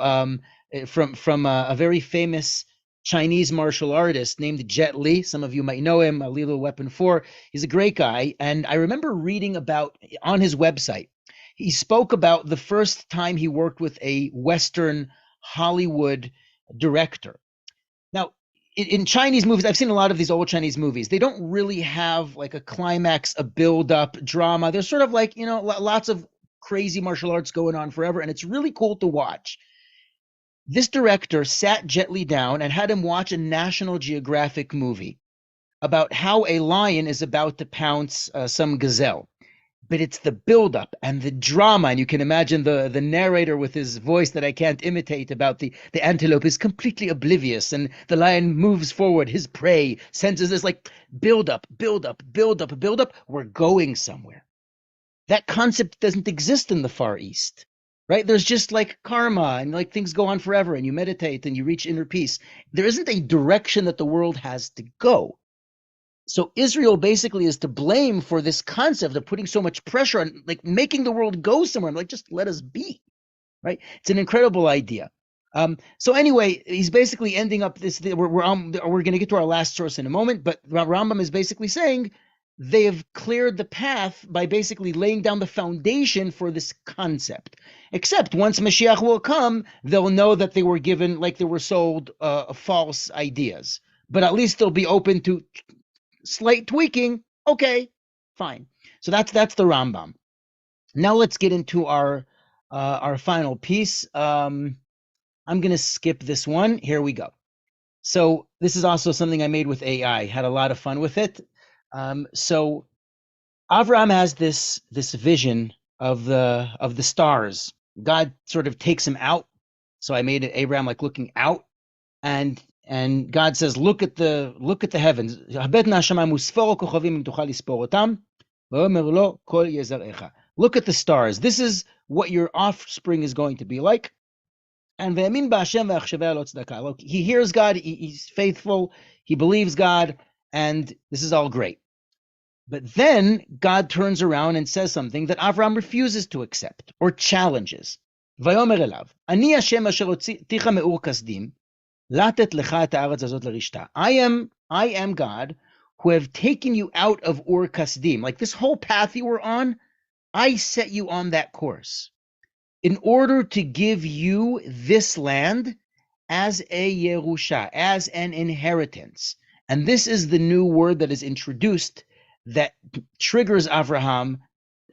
from a very famous Chinese martial artist named Jet Li. Some of you might know him, Lethal Weapon 4. He's a great guy. And I remember reading about, on his website, he spoke about the first time he worked with a Western Hollywood director. Now, in Chinese movies, I've seen a lot of these old Chinese movies. They don't really have like a climax, a build-up, drama. They're sort of like, lots of crazy martial arts going on forever, and it's really cool to watch. This director sat Jet Li down and had him watch a National Geographic movie about how a lion is about to pounce some gazelle. but it's the buildup and the drama. And you can imagine the narrator with his voice that I can't imitate about the antelope is completely oblivious, and the lion moves forward, his prey senses this like build up, build up, build up, build up. We're going somewhere. That concept doesn't exist in the Far East, right? There's just like karma and like things go on forever and you meditate and you reach inner peace. There isn't a direction that the world has to go. So Israel basically is to blame for this concept of putting so much pressure on, like making the world go somewhere. I'm like, just let us be, right? It's an incredible idea. So anyway, he's basically ending up this. We're going to get to our last source in a moment, but Rambam is basically saying they have cleared the path by basically laying down the foundation for this concept. Except once Mashiach will come, they'll know that they were given, like they were sold false ideas. But at least they'll be open to slight tweaking. Okay, fine. So that's the Rambam. Now let's get into our final piece. I'm going to skip this one. Here we go. So this is also something I made with AI. Had a lot of fun with it. So Avraham has this vision of the stars. God sort of takes him out. So I made it Abraham like looking out, and God says, look at the heavens. Look at the stars. This is what your offspring is going to be like. And look, he hears God, he's faithful, he believes God, and this is all great. But then God turns around and says something that Avraham refuses to accept or challenges. ויאמר אליו, אני השם אשר הוצאתיך מאור כשדים, לתת לך את הארץ הזאת לרשתה. I am God who have taken you out of Ur Kasdim. Like this whole path you were on, I set you on that course in order to give you this land as a Yerusha, as an inheritance. And this is the new word that is introduced that triggers Avraham,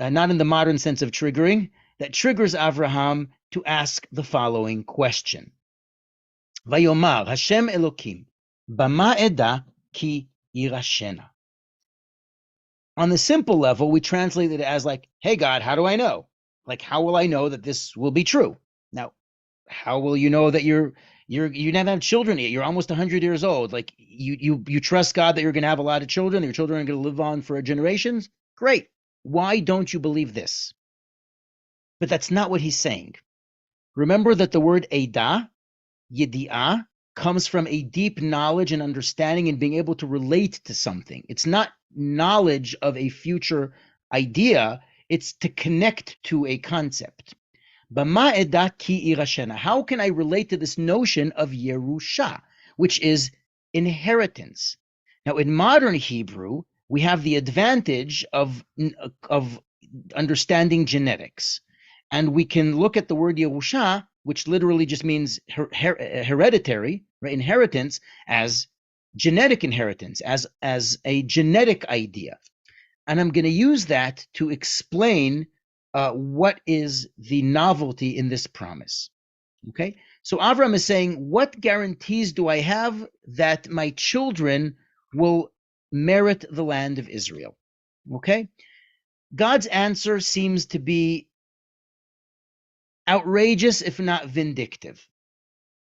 not in the modern sense of triggering, that triggers Avraham to ask the following question. Vayomar Hashem Elokim, bama eda ki irashena. On the simple level, we translate it as like, hey God, how do I know? Like, how will I know that this will be true? Now, how will you know that you never have children yet? You're almost 100 years old. Like, you trust God that you're going to have a lot of children. Your children are going to live on for generations. Great. Why don't you believe this? But that's not what he's saying. Remember that the word Edah, Yedi'ah, comes from a deep knowledge and understanding and being able to relate to something. It's not knowledge of a future idea. It's to connect to a concept. Bama eda ki irashena. How can I relate to this notion of Yerusha, which is inheritance? Now, in modern Hebrew, we have the advantage of understanding genetics. And we can look at the word Yerusha, which literally just means hereditary, right? Inheritance, as genetic inheritance, as a genetic idea. And I'm going to use that to explain what is the novelty in this promise. Okay? So Avram is saying, what guarantees do I have that my children will merit the land of Israel? Okay? God's answer seems to be outrageous, if not vindictive,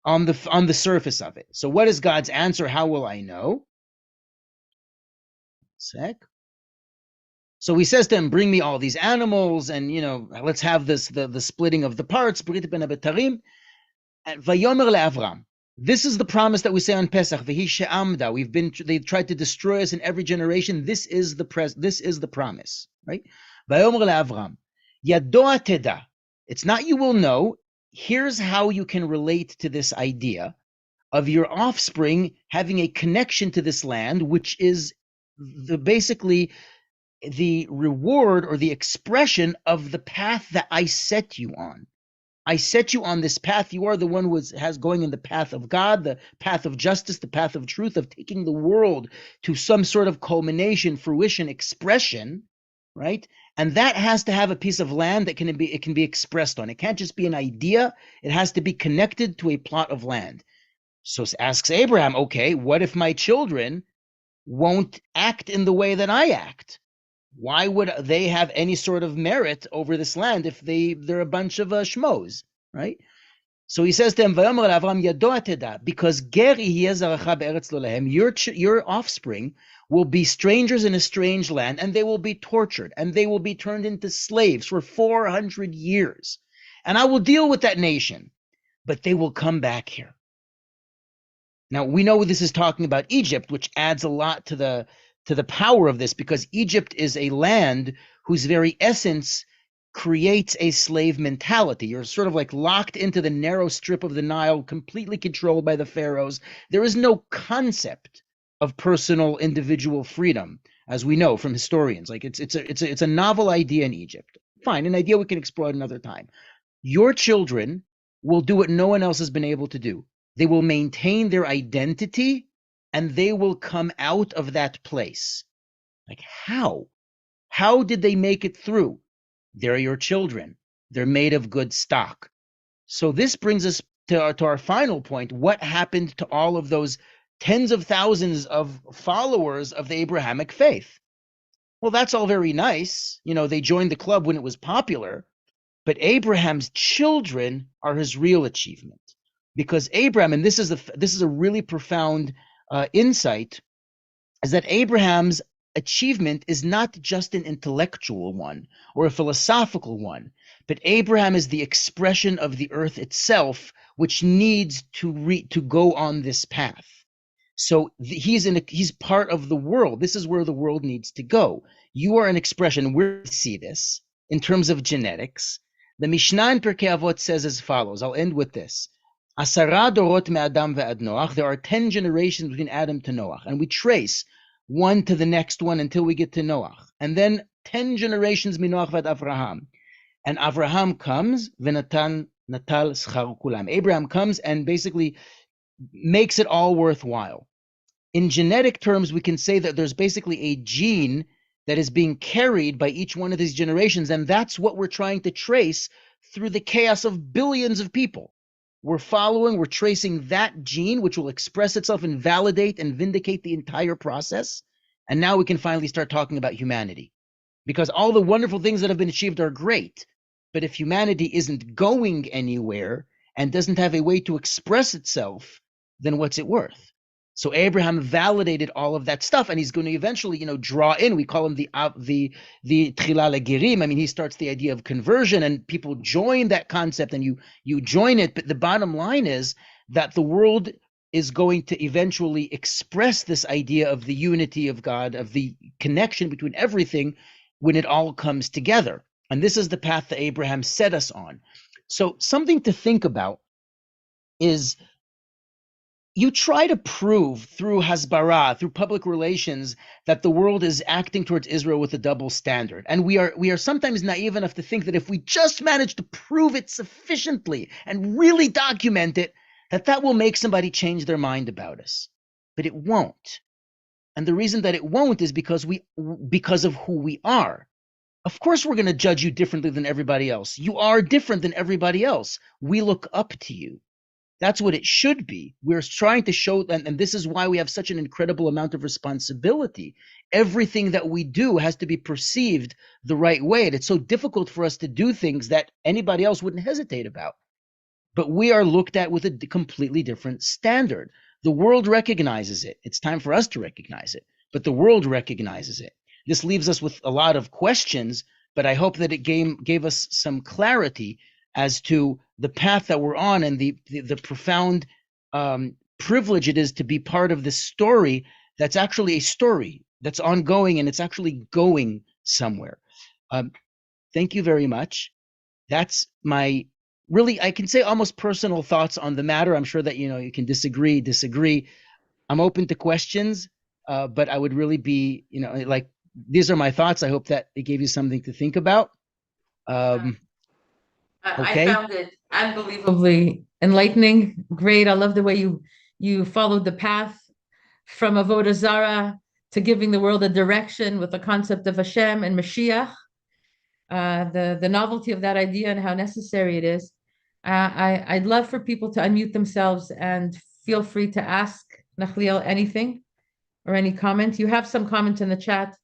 on the surface of it. So what is God's answer? How will I know? So he says to him, bring me all these animals, and let's have the splitting of the parts. Vayomer le'Avram. This is the promise that we say on Pesach. They've tried to destroy us in every generation. This is the promise, right? Vayomer le'Avram. Yadoa teda. It's not you will know. Here's how you can relate to this idea of your offspring having a connection to this land, which is basically the reward or the expression of the path that I set you on. I set you on this path. You are the one who has going in the path of God, the path of justice, the path of truth, of taking the world to some sort of culmination, fruition, expression, right? And that has to have a piece of land that can be expressed on. It can't just be an idea. It has to be connected to a plot of land. So asks Abraham, okay, what if my children won't act in the way that I act? Why would they have any sort of merit over this land if they're a bunch of schmoes, right? So he says to him, because your offspring will be strangers in a strange land, and they will be tortured, and they will be turned into slaves for 400 years. And I will deal with that nation, but they will come back here. Now, we know this is talking about Egypt, which adds a lot to the power of this, because Egypt is a land whose very essence creates a slave mentality. You're sort of like locked into the narrow strip of the Nile, completely controlled by the pharaohs. There is no concept of personal individual freedom, as we know from historians. Like it's a novel idea in Egypt. Fine, an idea we can explore at another time. Your children will do what no one else has been able to do. They will maintain their identity, and they will come out of that place. Like how? How did they make it through? They're your children. They're made of good stock. So this brings us to our final point. What happened to all of those tens of thousands of followers of the Abrahamic faith? Well, that's all very nice. They joined the club when it was popular, but Abraham's children are his real achievement. Because Abraham, and this is a really profound insight, is that Abraham's achievement is not just an intellectual one or a philosophical one, but Abraham is the expression of the earth itself, which needs to go on this path. So he's part of the world. This is where the world needs to go. You are an expression. We see this in terms of genetics. The Mishnah in Pirkei Avot says as follows. I'll end with this. Asara dorot me'adam ve'ad Noach. There are 10 generations between Adam to Noach, and we trace one to the next one until we get to Noach. And then 10 generations minoach vad Avraham. And Avraham comes, v'natan natal schar kulam. Abraham comes and basically makes it all worthwhile. In genetic terms, we can say that there's basically a gene that is being carried by each one of these generations, and that's what we're trying to trace through the chaos of billions of people. We're tracing that gene, which will express itself and validate and vindicate the entire process. And now we can finally start talking about humanity. Because all the wonderful things that have been achieved are great. But if humanity isn't going anywhere and doesn't have a way to express itself, then what's it worth? So Abraham validated all of that stuff, and he's going to eventually, draw in. We call him the Tchila Legirim. I mean, he starts the idea of conversion, and people join that concept, and you join it. But the bottom line is that the world is going to eventually express this idea of the unity of God, of the connection between everything, when it all comes together. And this is the path that Abraham set us on. So something to think about is, you try to prove through hasbara, through public relations, that the world is acting towards Israel with a double standard. And we are sometimes naive enough to think that if we just manage to prove it sufficiently and really document it, that will make somebody change their mind about us. But it won't. And the reason that it won't is because of who we are. Of course we're going to judge you differently than everybody else. You are different than everybody else. We look up to you. That's what it should be. We're trying to show, and this is why we have such an incredible amount of responsibility. Everything that we do has to be perceived the right way. And it's so difficult for us to do things that anybody else wouldn't hesitate about. But we are looked at with a completely different standard. The world recognizes it. It's time for us to recognize it. But the world recognizes it. This leaves us with a lot of questions, but I hope that it gave us some clarity as to the path that we're on, and the profound privilege it is to be part of this story that's actually a story that's ongoing, and it's actually going somewhere. Thank you very much. That's my really, I can say, almost personal thoughts on the matter. I'm sure that you can disagree. I'm open to questions, but I would really be, like, these are my thoughts. I hope that it gave you something to think about. Okay. I found it unbelievably enlightening. Great. I love the way you followed the path from Avodah Zarah to giving the world a direction with the concept of Hashem and Mashiach. The novelty of that idea and how necessary it is. I'd love for people to unmute themselves and feel free to ask Nachliel anything or any comment. You have some comments in the chat.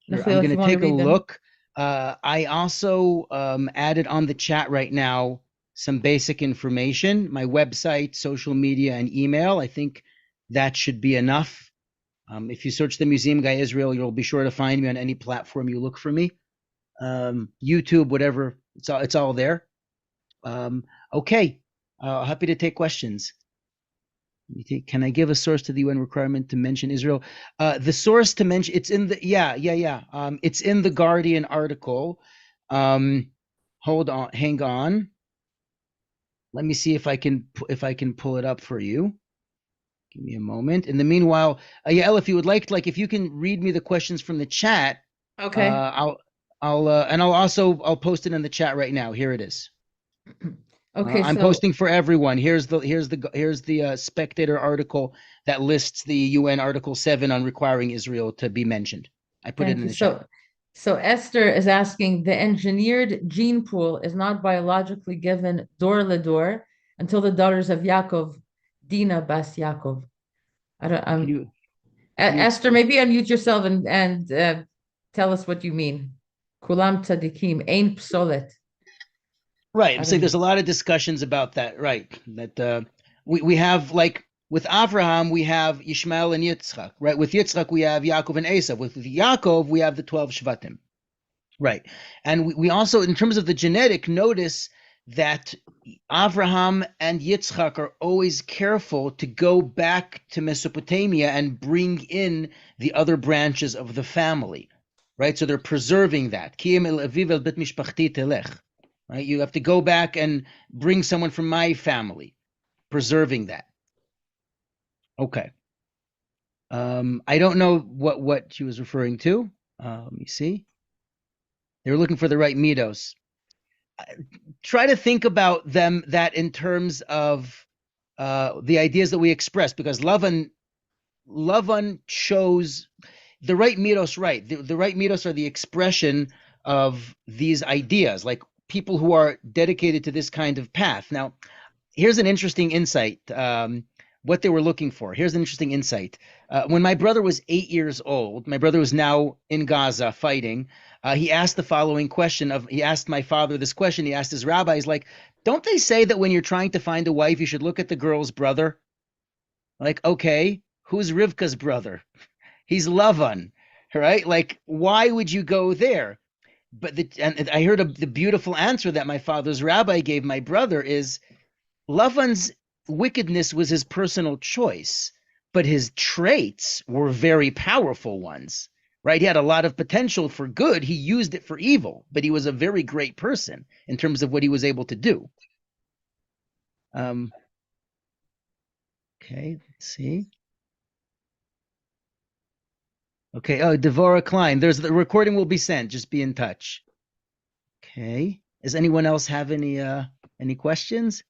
Here, Nachliel, I'm if going you to want to take a read them. look. I also added on the chat right now some basic information, my website, social media, and email. I think that should be enough. If you search the Museum Guy Israel, you'll be sure to find me on any platform you look for me. YouTube, whatever, it's all there. Okay, happy to take questions. Can I give a source to the UN requirement to mention Israel? The source to mention, it's in the it's in the Guardian article. Hold on, hang on. Let me see if I can pull it up for you. Give me a moment. In the meanwhile, Yael, if you would like, if you can read me the questions from the chat. Okay. I'll post it in the chat right now. Here it is. Okay, I'm posting for everyone. Here's the Spectator article that lists the UN Article 7 on requiring Israel to be mentioned. I put it in the chat. So Esther is asking, the engineered gene pool is not biologically given dor ledor until the daughters of Yaakov, Dina bas Yaakov. Esther, maybe unmute yourself and tell us what you mean. Kulam tzadikim, ein psolet. Right. I'm saying there's a lot of discussions about that. Right. That we have, like, with Abraham, we have Ishmael and Yitzchak. Right. With Yitzchak, we have Yaakov and Esav. With Yaakov, we have the 12 Shvatim. Right. And we also, in terms of the genetic, notice that Abraham and Yitzchak are always careful to go back to Mesopotamia and bring in the other branches of the family. Right. So they're preserving that. Kiyem el aviv el bet mishpachti telech. Right, you have to go back and bring someone from my family, preserving that. Okay. I don't know what she was referring to. Let me see. They were looking for the right midos. Try to think about that in terms of the ideas that we express, because Lavan chose the right midos. Right, the right midos are the expression of these ideas, like people who are dedicated to this kind of path. Now, here's an interesting insight, what they were looking for. Here's an interesting insight. When my brother was 8 years old, my brother was now in Gaza fighting, he asked the following question. He asked my father this question. He asked his rabbi, he's like, don't they say that when you're trying to find a wife, you should look at the girl's brother? Like, okay, who's Rivka's brother? He's Lavan, right? Like, why would you go there? But and I heard the beautiful answer that my father's rabbi gave my brother is, Lavan's wickedness was his personal choice, but his traits were very powerful ones, right? He had a lot of potential for good. He used it for evil, but he was a very great person in terms of what he was able to do. Okay, let's see. Okay, oh, Devorah Klein. The recording will be sent. Just be in touch. Okay. Does anyone else have any questions?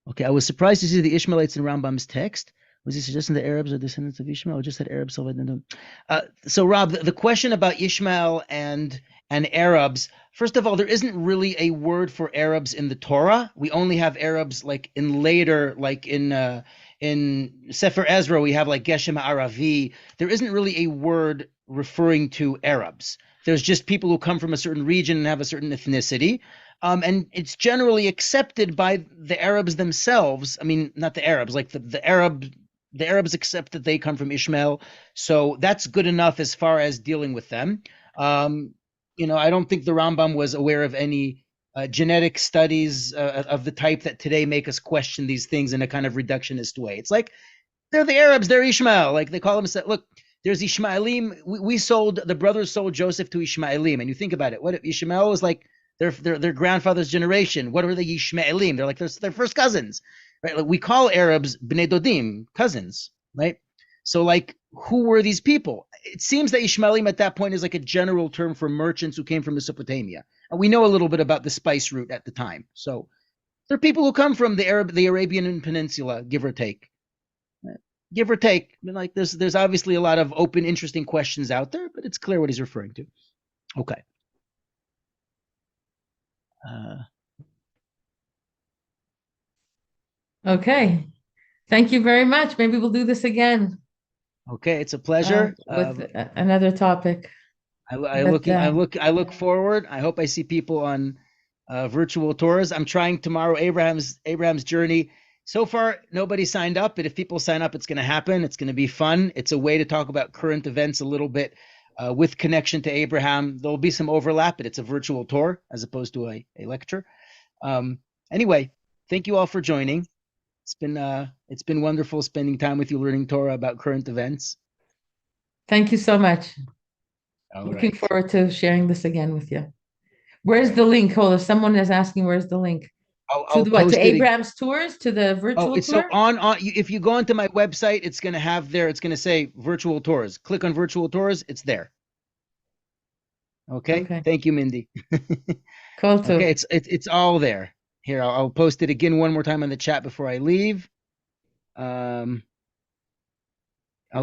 Okay, I was surprised to see the Ishmaelites in Rambam's text. Was he suggesting the Arabs are descendants of Ishmael, or just that Arabs? So Rob, the question about Ishmael and Arabs. First of all, there isn't really a word for Arabs in the Torah. We only have Arabs like in later, like in Sefer Ezra, we have like Geshem Aravi. There isn't really a word referring to Arabs. There's just people who come from a certain region and have a certain ethnicity. And it's generally accepted by the Arabs themselves. I mean, not the Arabs, like the Arabs accept that they come from Ishmael. So that's good enough as far as dealing with them. I don't think the Rambam was aware of any genetic studies of the type that today make us question these things in a kind of reductionist way. It's like, they're the Arabs, they're Ishmael. Like they call them, look, there's Ishmaelim. The brothers sold Joseph to Ishmaelim. And you think about it, what if Ishmael was like their grandfather's generation? What are the Ishmaelim? They're like their first cousins, right? Like we call Arabs Bnei Dodim, cousins, right? So like, who were these people? It seems that Ishmaelim at that point is like a general term for merchants who came from Mesopotamia. And we know a little bit about the spice route at the time. So they're people who come from the Arabian Peninsula, give or take. Give or take. I mean, like there's obviously a lot of open, interesting questions out there, but it's clear what he's referring to. Okay. Okay. Thank you very much. Maybe we'll do this again. Okay, it's a pleasure. With another topic. I But look forward. I hope I see people on virtual tours. I'm trying tomorrow Abraham's journey. So far, nobody signed up, but if people sign up, it's going to happen. It's going to be fun. It's a way to talk about current events a little bit with connection to Abraham. There'll be some overlap, but it's a virtual tour as opposed to a lecture. Anyway, thank you all for joining. It's been wonderful spending time with you learning Torah about current events. thank you so much. All Looking right. forward to sharing this again with you. Where's the link? Hold on, someone is asking where's the link. I'll To what? post To it. Abraham's tours? To the virtual it's so tour? if you go onto my website, it's going to have there. It's going to say virtual tours. Click on virtual tours. It's there. Okay. Okay. Thank you, Mindy. Cool too. Okay. It's all there. Here, I'll post it again one more time on the chat before I leave. I'll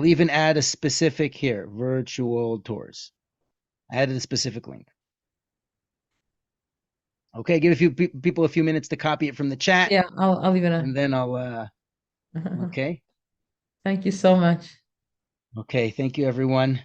even add a specific here, virtual tours. I added a specific link. Okay, give a few people a few minutes to copy it from the chat. Yeah, I'll leave it and then I'll okay. Thank you so much. Okay, thank you everyone.